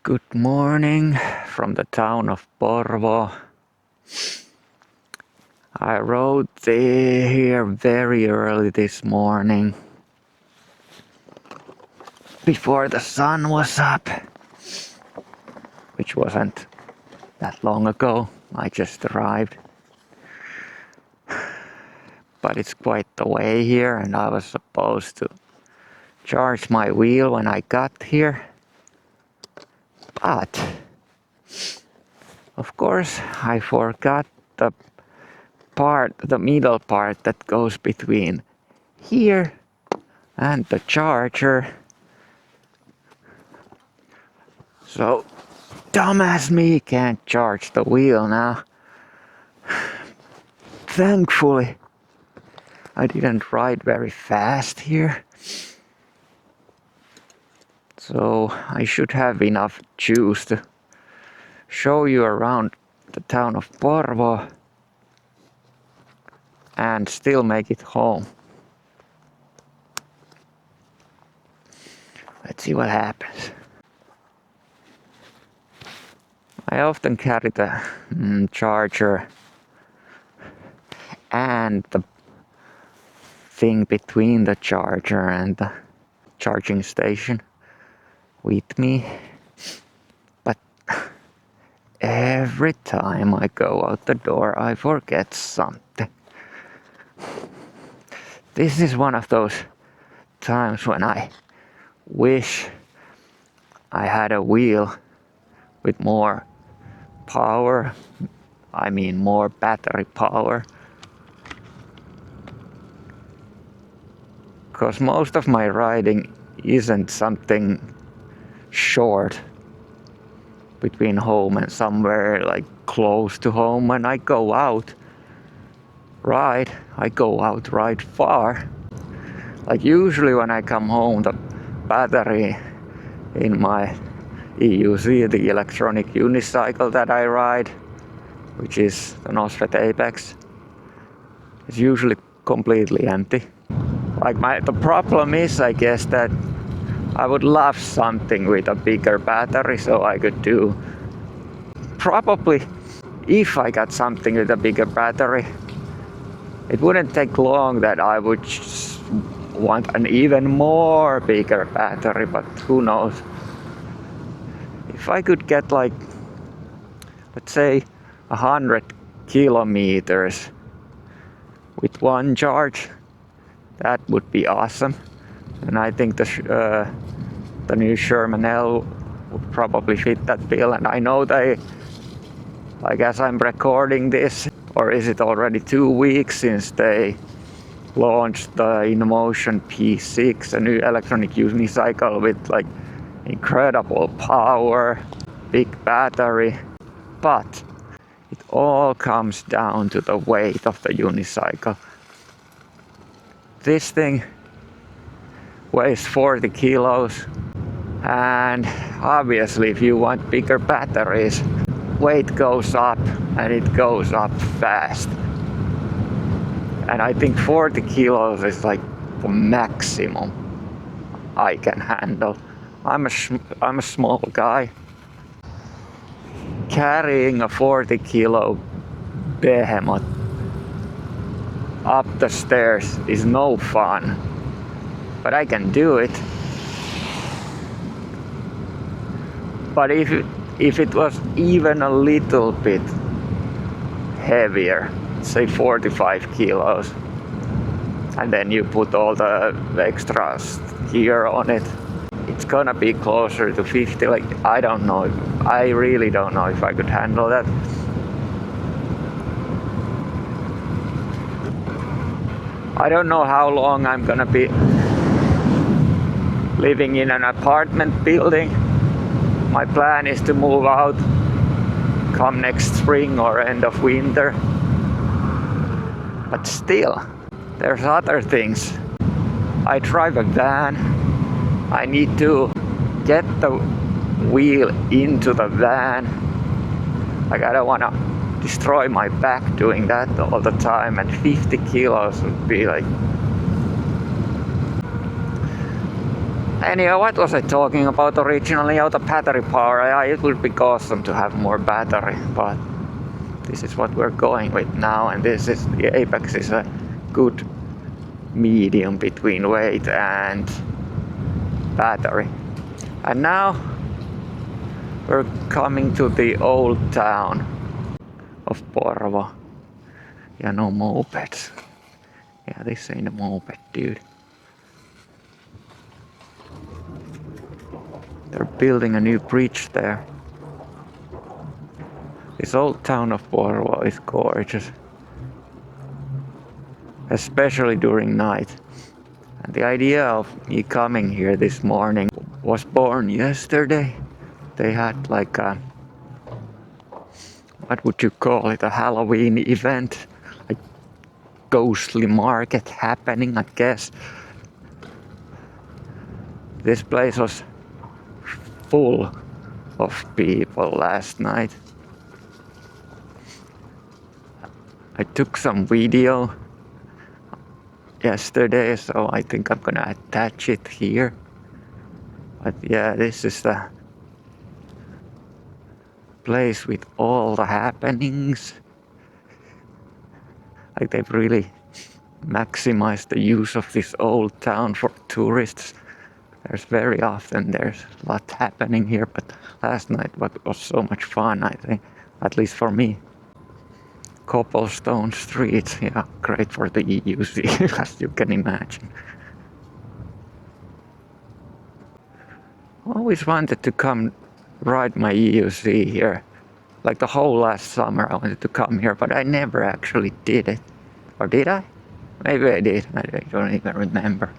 Good morning from the town of Porvoo. I rode here very early this morning, before the sun was up, which wasn't that long ago. I just arrived. But it's quite the way here, and I was supposed to charge my wheel when I got here. But, of course, I forgot the middle part that goes between here and the charger. So, dumbass me can't charge the wheel now. Thankfully, I didn't ride very fast here. So I should have enough juice to show you around the town of Porvoo and still make it home. Let's see what happens. I often carry the charger and the thing between the charger and the charging station with me, but every time I go out the door I forget something. This is one of those times when I wish I had a wheel with more power, I mean more battery power, because most of my riding isn't something short between home and somewhere like close to home. When I go out ride, I go out ride far. Like usually when I come home, the battery in my EUC, the electronic unicycle that I ride, which is the Nosfet Apex, is usually completely empty. Like the problem is, I guess, that I would love something with a bigger battery so I could do. Probably, if I got something with a bigger battery, it wouldn't take long that I would want an even more bigger battery, but who knows. If I could get like, let's say 100 kilometers with one charge, that would be awesome. And I think the new Sherman L would probably fit that bill. And I know I guess I'm recording this, or is it already 2 weeks since they launched the InMotion P6, a new electronic unicycle with like incredible power, big battery. But it all comes down to the weight of the unicycle. This thing weighs 40 kilos, and obviously if you want bigger batteries, weight goes up, and it goes up fast. And I think 40 kilos is like the maximum I can handle. I'm a small guy. Carrying a 40 kilo behemoth up the stairs is no fun, but I can do it. But if it was even a little bit heavier, say 45 kilos, and then you put all the extra gear on it, it's gonna be closer to 50. Like, I don't know. I really don't know if I could handle that. I don't know how long I'm gonna be living in an apartment building. My plan is to move out come next spring or end of winter. But still, there's other things. I drive a van. I need to get the wheel into the van. Like, I don't want to destroy my back doing that all the time, and 50 kilos would be like... Anyway, what was I talking about originally? Oh, the battery power. Yeah, it would be awesome to have more battery, but this is what we're going with now, and this is the Apex is a good medium between weight and battery. And now we're coming to the old town of Porvoo. Yeah, no mopeds. Yeah, this ain't a moped, dude. They're building a new bridge there. This old town of Porvoo is gorgeous, especially during night. And the idea of me coming here this morning was born yesterday. They had like a, what would you call it, a Halloween event, like ghostly market happening, I guess. This place was full of people last night. I took some video yesterday, so I think I'm gonna attach it here. But yeah, this is the place with all the happenings. Like they've really maximized the use of this old town for tourists. There's very often there's a lot happening here, but last night was so much fun, I think, at least for me. Cobblestone streets, yeah, great for the EUC, as you can imagine. Always wanted to come ride my EUC here. Like the whole last summer I wanted to come here, but I never actually did it. Or did I? Maybe I did, I don't even remember.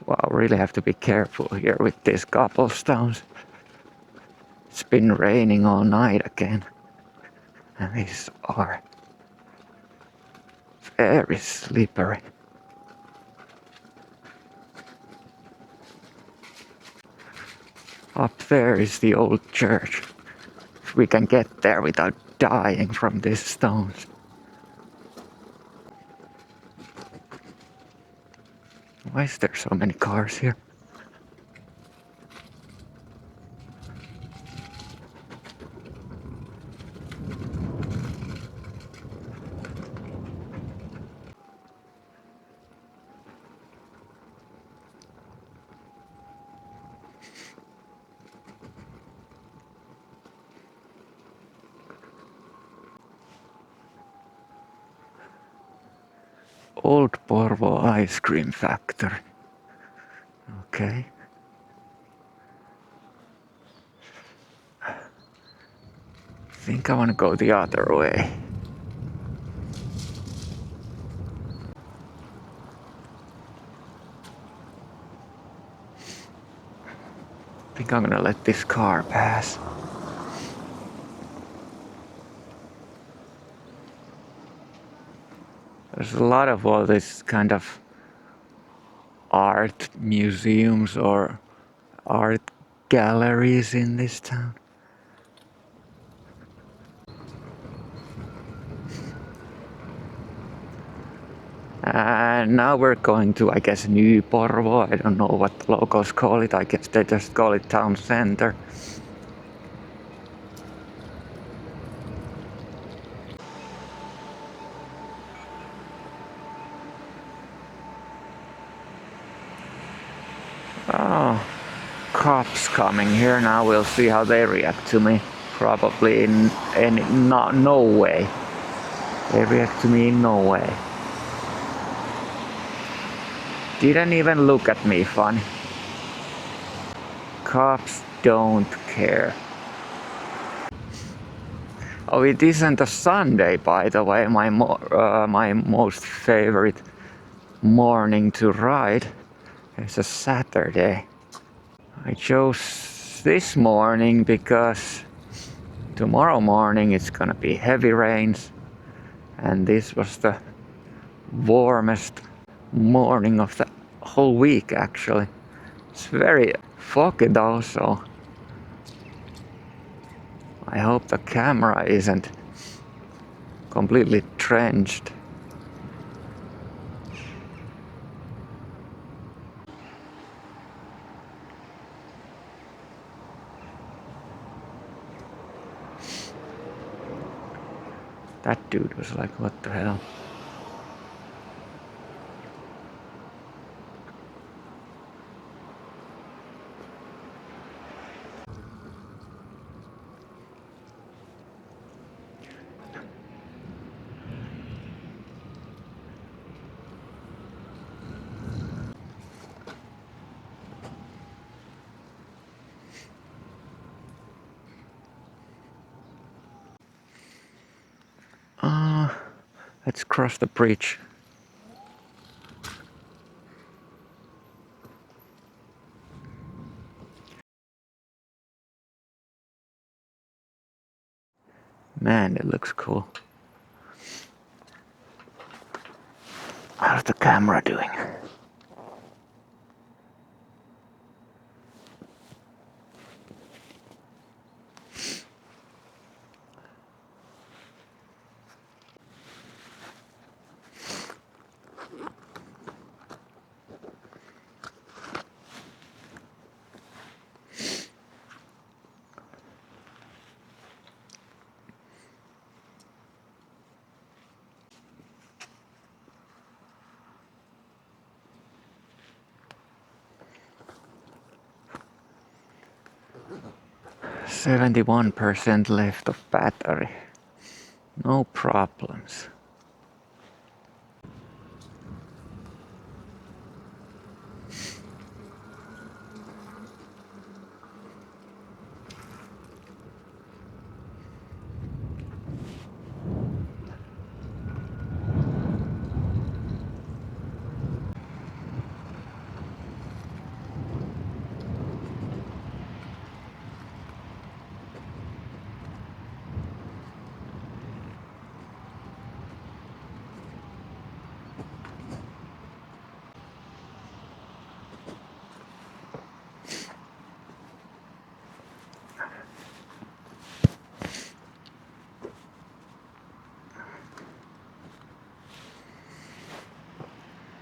Wow, really have to be careful here with these cobblestones. It's been raining all night again. And these are very slippery. Up there is the old church. If we can get there without dying from these stones. Why is there so many cars here? Old Porvoo ice cream factory. Okay. I think I want to go the other way. I think I'm gonna let this car pass. There's a lot of all this kind of art museums or art galleries in this town. And now we're going to, I guess, New Porvoo. I don't know what the locals call it. I guess they just call it town center. Oh, cops coming here now. We'll see how they react to me. Probably in no way. They react to me in no way. Didn't even look at me funny. Cops don't care. Oh, it isn't a Sunday, by the way. My most favorite morning to ride is a Saturday. I chose this morning because tomorrow morning it's gonna be heavy rains, and this was the warmest morning of the whole week actually. It's very foggy though, so I hope the camera isn't completely drenched. That dude was like, what the hell? Let's cross the bridge. Man, it looks cool. How's the camera doing? %71 left of battery. No problems.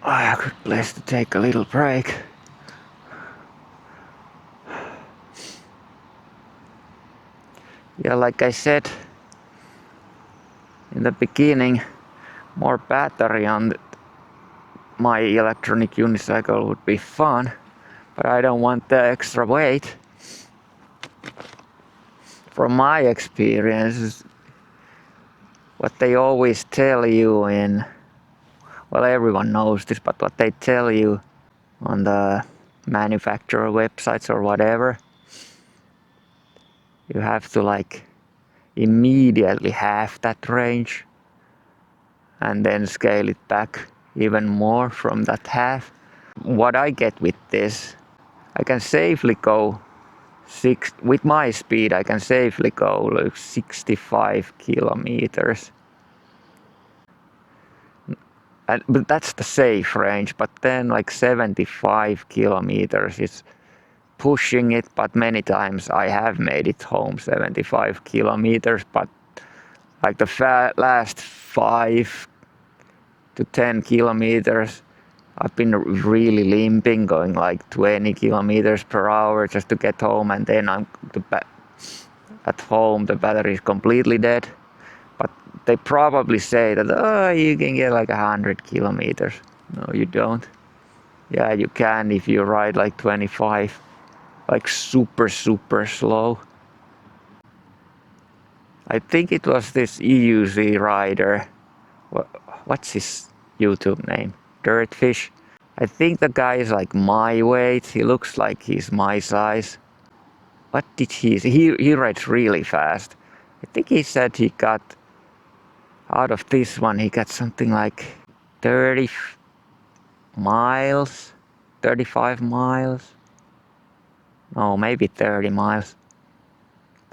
A good place to take a little break. Yeah, like I said in the beginning, more battery on my electronic unicycle would be fun, but I don't want the extra weight. From my experience, what they always tell you in, well, everyone knows this, but what they tell you on the manufacturer websites or whatever, you have to like immediately halve that range and then scale it back even more from that half. What I get with this, I can safely go with my speed, I can safely go like 65 kilometers. but that's the safe range. But then like 75 kilometers is pushing it, but many times I have made it home 75 kilometers, but like the last 5 to 10 kilometers I've been really limping, going like 20 kilometers per hour just to get home, and then at home the battery is completely dead. But they probably say that, oh, you can get like 100 kilometers. No, you don't. Yeah, you can if you ride like 25, like super slow. I think it was this EUC rider. What's his YouTube name? Dirtfish. I think the guy is like my weight. He looks like he's my size. What did he rides really fast. I think he said he got, out of this one, he got something like 30 miles, 35 miles. No, maybe 30 miles.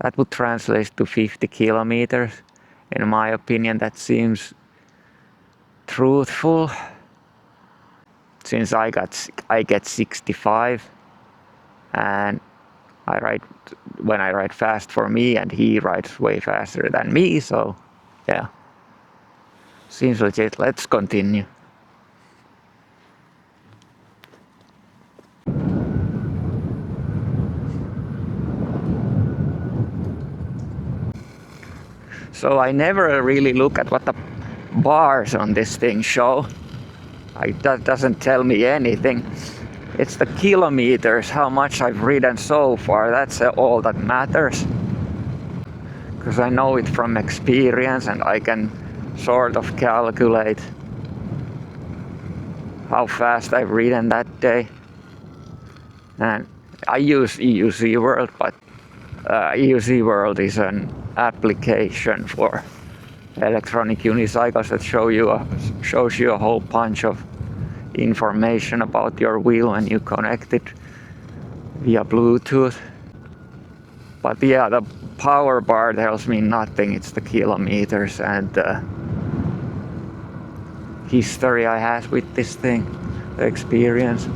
That would translate to 50 kilometers. In my opinion, that seems truthful. Since I get 65, and when I ride fast for me, and he rides way faster than me, so yeah, seems legit. Let's continue. So I never really look at what the bars on this thing show. That doesn't tell me anything. It's the kilometers, how much I've ridden so far. That's all that matters. Because I know it from experience, and I can sort of calculate how fast I've ridden that day. And I use EUC World, but EUC World is an application for electronic unicycles that shows you a whole bunch of information about your wheel when you connect it via Bluetooth. But yeah, the power bar tells me nothing. It's the kilometers and the history I have with this thing, the experience.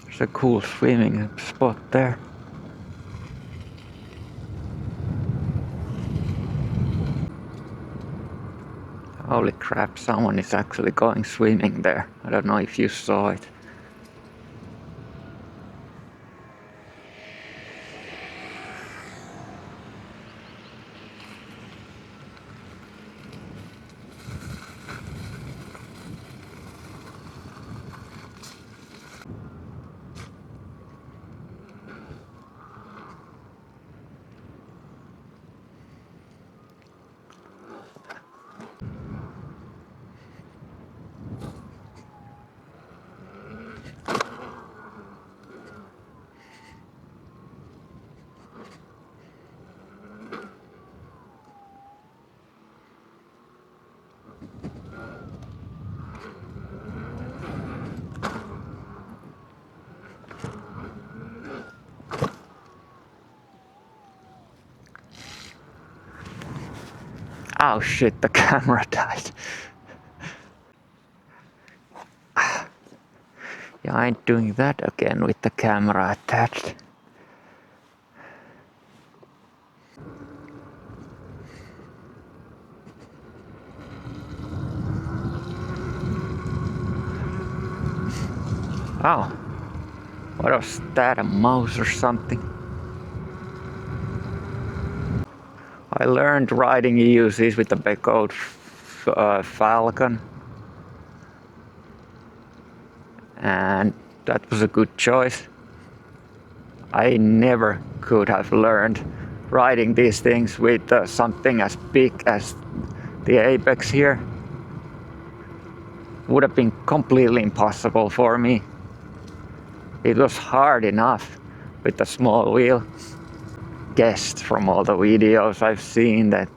There's a cool swimming spot there. Holy crap, someone is actually going swimming there. I don't know if you saw it. Oh shit, the camera died. Yeah, I ain't doing that again with the camera attached. Oh, what was that, a mouse or something? I learned riding EUCs with the Becode Falcon, and that was a good choice. I never could have learned riding these things with something as big as the apex here would have been completely impossible for me. It was hard enough with the small wheel. Guessed from all the videos I've seen that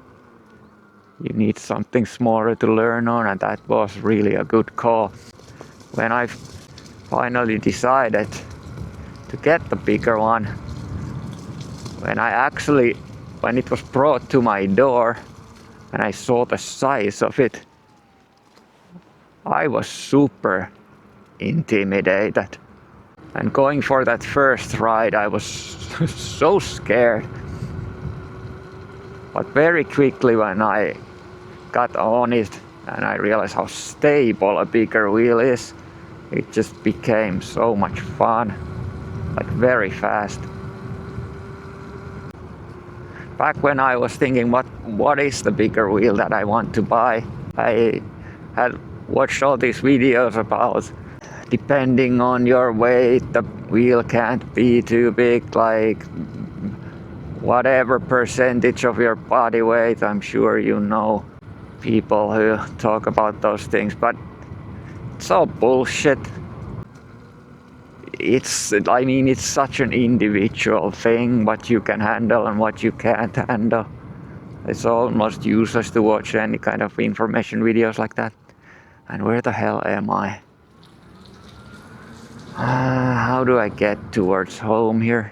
you need something smaller to learn on, and that was really a good call. When I finally decided to get the bigger one, when it was brought to my door and I saw the size of it, I was super intimidated. And going for that first ride, I was so scared. But very quickly when I got on it and I realized how stable a bigger wheel is, it just became so much fun, like very fast. Back when I was thinking what is the bigger wheel that I want to buy, I had watched all these videos about depending on your weight, the wheel can't be too big, like whatever percentage of your body weight. I'm sure you know people who talk about those things, but it's all bullshit. It's such an individual thing, what you can handle and what you can't handle. It's almost useless to watch any kind of information videos like that. And where the hell am I? How do I get towards home here?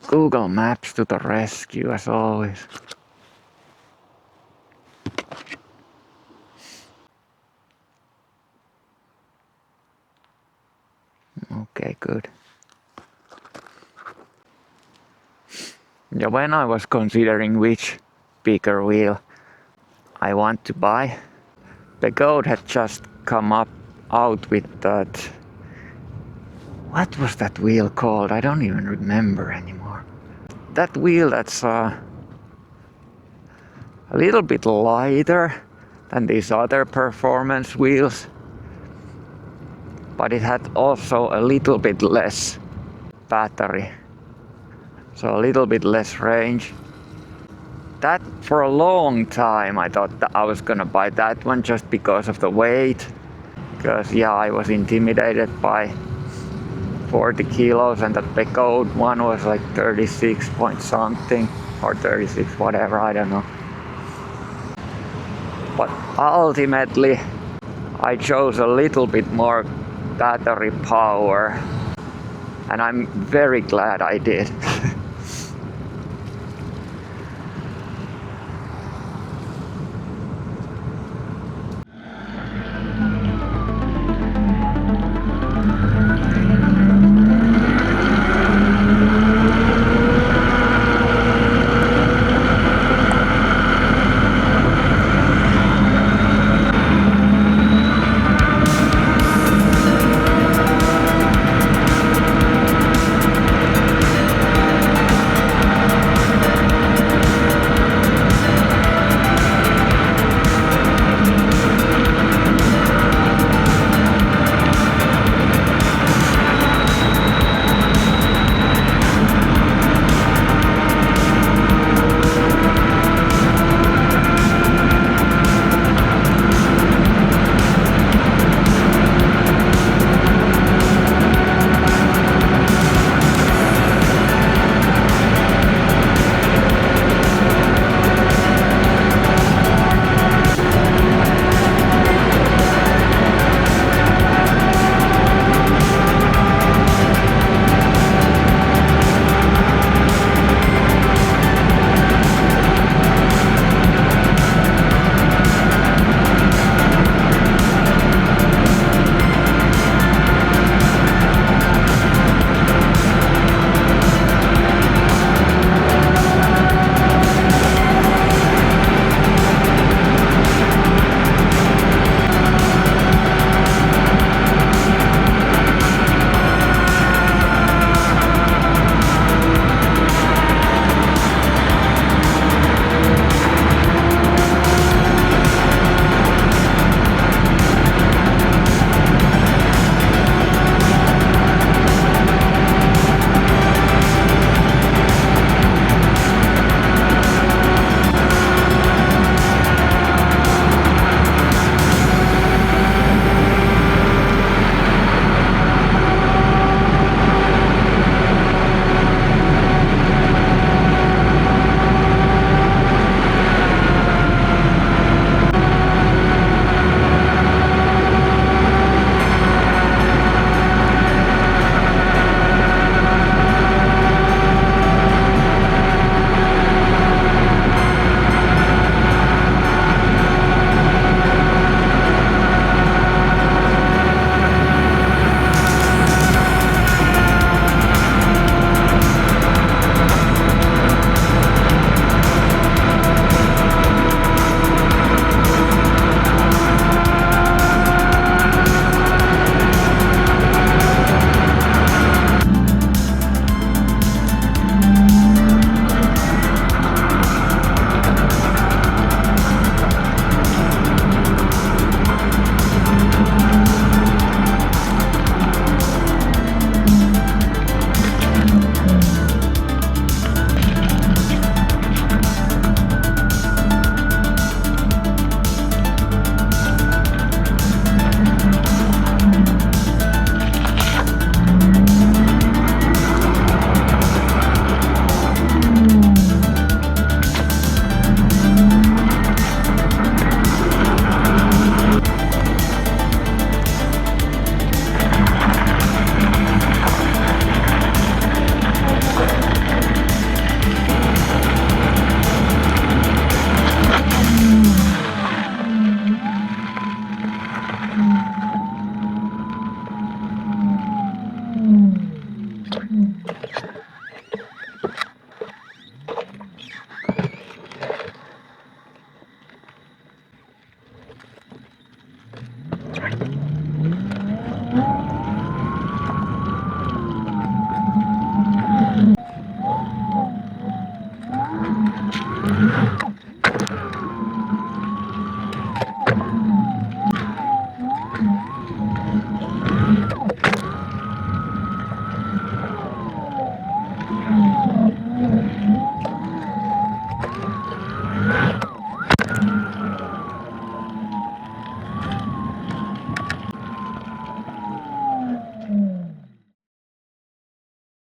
Google Maps to the rescue, as always. Okay, good. Yeah, when I was considering which bigger wheel I want to buy, the goat had just come out with that. What was that wheel called? I don't even remember anymore. That wheel that's a little bit lighter than these other performance wheels, but it had also a little bit less battery, so a little bit less range. That, for a long time I thought that I was gonna buy that one just because of the weight, because yeah, I was intimidated by 40 kilos and the goat one was like 36 point something or 36 whatever, I don't know. But ultimately I chose a little bit more battery power, and I'm very glad I did.